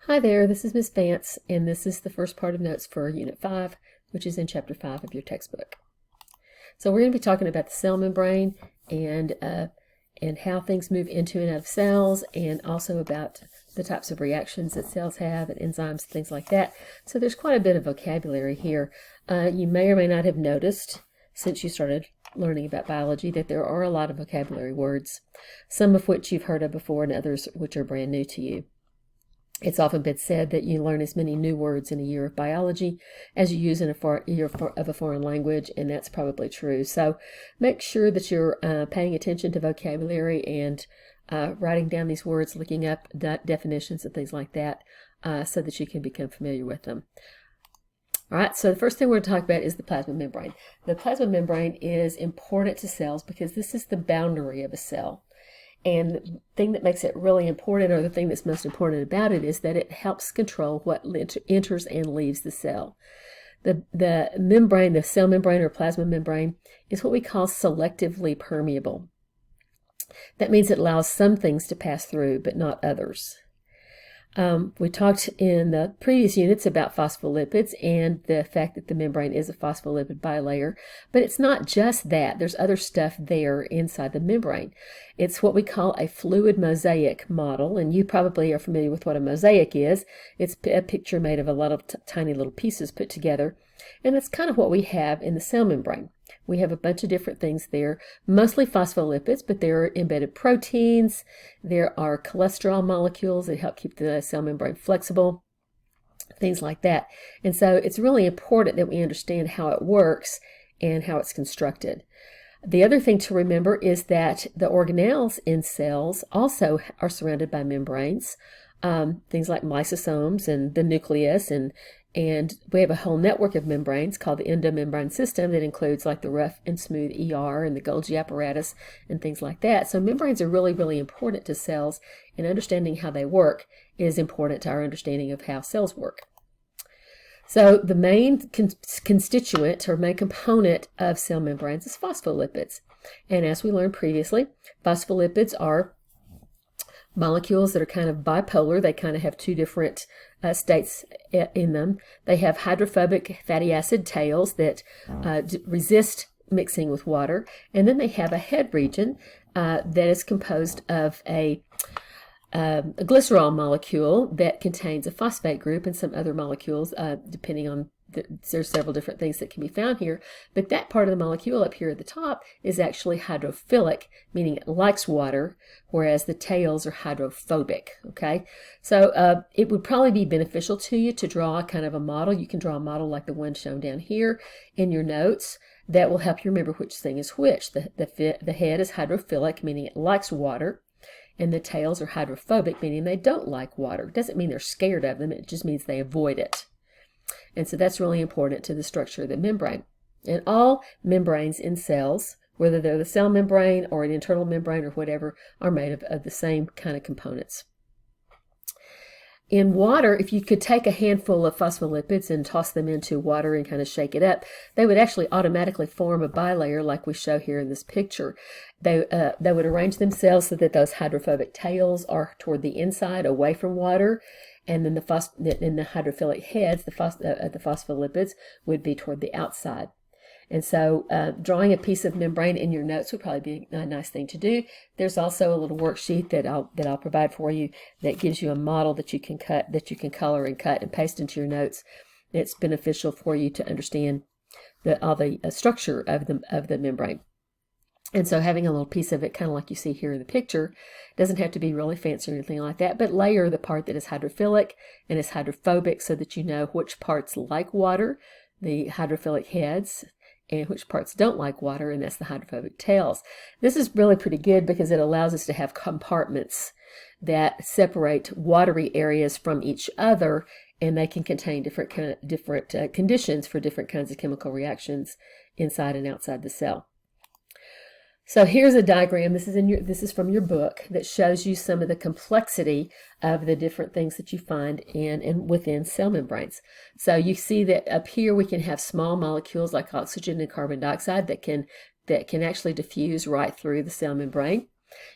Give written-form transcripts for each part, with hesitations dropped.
Hi there, this is Miss Vance, and this is the first part of notes for Unit 5, which is in Chapter 5 of your textbook. So we're going to be talking about the cell membrane and how things move into and out of cells, and also about the types of reactions that cells have and enzymes, things like that. So there's quite a bit of vocabulary here. You may or may not have noticed, since you started learning about biology, that there are a lot of vocabulary words, some of which you've heard of before and others which are brand new to you. It's often been said that you learn as many new words in a year of biology as you use in a year of a foreign language, and that's probably true. So make sure that you're paying attention to vocabulary and writing down these words, looking up definitions and things like that, so that you can become familiar with them. All right, so the first thing we're going to talk about is the plasma membrane. The plasma membrane is important to cells because this is the boundary of a cell. And the thing that makes it really important, or the thing that's most important about it, is that it helps control what enters and leaves the cell. The membrane, the cell membrane or plasma membrane, is what we call selectively permeable. That means it allows some things to pass through, but not others. We talked in the previous units about phospholipids and the fact that the membrane is a phospholipid bilayer, but it's not just that. There's other stuff there inside the membrane. It's what we call a fluid mosaic model, and you probably are familiar with what a mosaic is. It's a picture made of a lot of tiny little pieces put together, and that's kind of what we have in the cell membrane. We have a bunch of different things there, mostly phospholipids, but there are embedded proteins, there are cholesterol molecules that help keep the cell membrane flexible, things like that. And so it's really important that we understand how it works and how it's constructed. The other thing to remember is that the organelles in cells also are surrounded by membranes, things like lysosomes and the nucleus, and we have a whole network of membranes called the endomembrane system that includes like the rough and smooth ER and the Golgi apparatus and things like that. So membranes are really, really important to cells, and understanding how they work is important to our understanding of how cells work. So the main constituent or main component of cell membranes is phospholipids. And as we learned previously, phospholipids are molecules that are kind of bipolar. They kind of have two different states in them. They have hydrophobic fatty acid tails that resist mixing with water, and then they have a head region that is composed of a glycerol molecule that contains a phosphate group and some other molecules, depending on there's several different things that can be found here, but that part of the molecule up here at the top is actually hydrophilic, meaning it likes water, whereas the tails are hydrophobic, okay? So it would probably be beneficial to you to draw kind of a model. You can draw a model like the one shown down here in your notes that will help you remember which thing is which. The head is hydrophilic, meaning it likes water, and the tails are hydrophobic, meaning they don't like water. It doesn't mean they're scared of them, it just means they avoid it. And so that's really important to the structure of the membrane. And all membranes in cells, whether they're the cell membrane or an internal membrane or whatever, are made of the same kind of components. In water, if you could take a handful of phospholipids and toss them into water and kind of shake it up, they would actually automatically form a bilayer like we show here in this picture. They would arrange themselves so that those hydrophobic tails are toward the inside, away from water, and then the hydrophilic heads, the phospholipids, would be toward the outside. And so drawing a piece of membrane in your notes would probably be a nice thing to do. There's also a little worksheet that I'll provide for you that gives you a model that you can color and cut and paste into your notes. It's beneficial for you to understand all the structure of the membrane. And so having a little piece of it, kind of like you see here in the picture, doesn't have to be really fancy or anything like that, but layer the part that is hydrophilic and is hydrophobic so that you know which parts like water, the hydrophilic heads, and which parts don't like water, and that's the hydrophobic tails. This is really pretty good because it allows us to have compartments that separate watery areas from each other, and they can contain different conditions for different kinds of chemical reactions inside and outside the cell. So here's a diagram. This is from your book that shows you some of the complexity of the different things that you find in and within cell membranes. So you see that up here we can have small molecules like oxygen and carbon dioxide that can actually diffuse right through the cell membrane.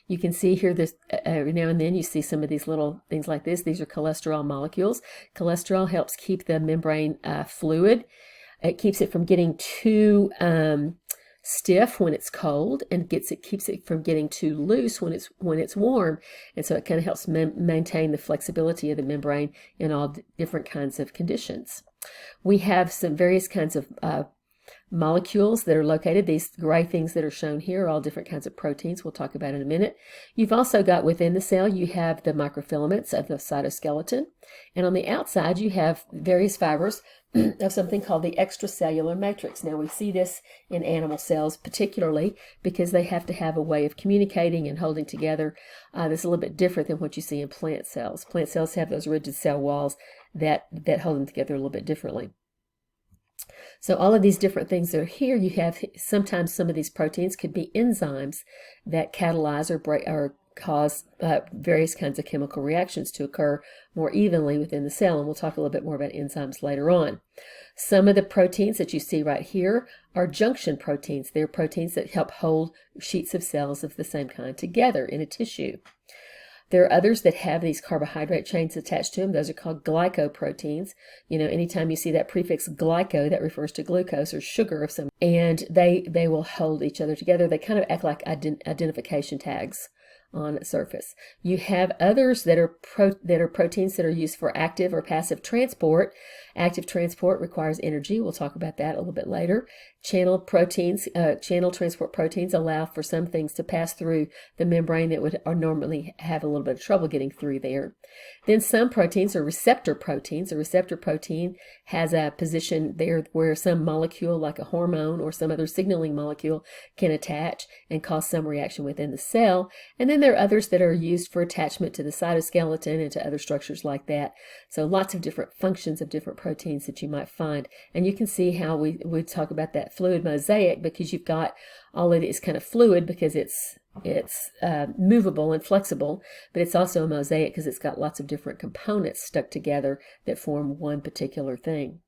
You can see here this every now and then you see some of these little things like this. These are cholesterol molecules. Cholesterol helps keep the membrane fluid. It keeps it from getting too stiff when it's cold, and keeps it from getting too loose when it's warm, and so it kind of helps maintain the flexibility of the membrane in all different kinds of conditions. We have some various kinds of molecules that are located. These gray things that are shown here are all different kinds of proteins we'll talk about in a minute. You've also got within the cell, you have the microfilaments of the cytoskeleton, and on the outside you have various fibers of something called the extracellular matrix. Now we see this in animal cells particularly because they have to have a way of communicating and holding together. This is a little bit different than what you see in plant cells. Plant cells have those rigid cell walls that hold them together a little bit differently. So all of these different things that are here, you have sometimes some of these proteins could be enzymes that catalyze or break or cause various kinds of chemical reactions to occur more evenly within the cell, and we'll talk a little bit more about enzymes later on. Some of the proteins that you see right here are junction proteins. They're proteins that help hold sheets of cells of the same kind together in a tissue. There are others that have these carbohydrate chains attached to them. Those are called glycoproteins. You know, anytime you see that prefix glyco, that refers to glucose or sugar of some, and they will hold each other together. They kind of act like identification tags on a surface. You have others that are proteins that are used for active or passive transport. Active transport requires energy. We'll talk about that a little bit later. Channel transport proteins allow for some things to pass through the membrane that would normally have a little bit of trouble getting through there. Then some proteins are receptor proteins. A receptor protein has a position there where some molecule, like a hormone or some other signaling molecule, can attach and cause some reaction within the cell. And then there are others that are used for attachment to the cytoskeleton and to other structures like that. So lots of different functions of different proteins that you might find. And you can see how we talk about that fluid mosaic, because you've got all of it is kind of fluid because it's movable and flexible, but it's also a mosaic because it's got lots of different components stuck together that form one particular thing.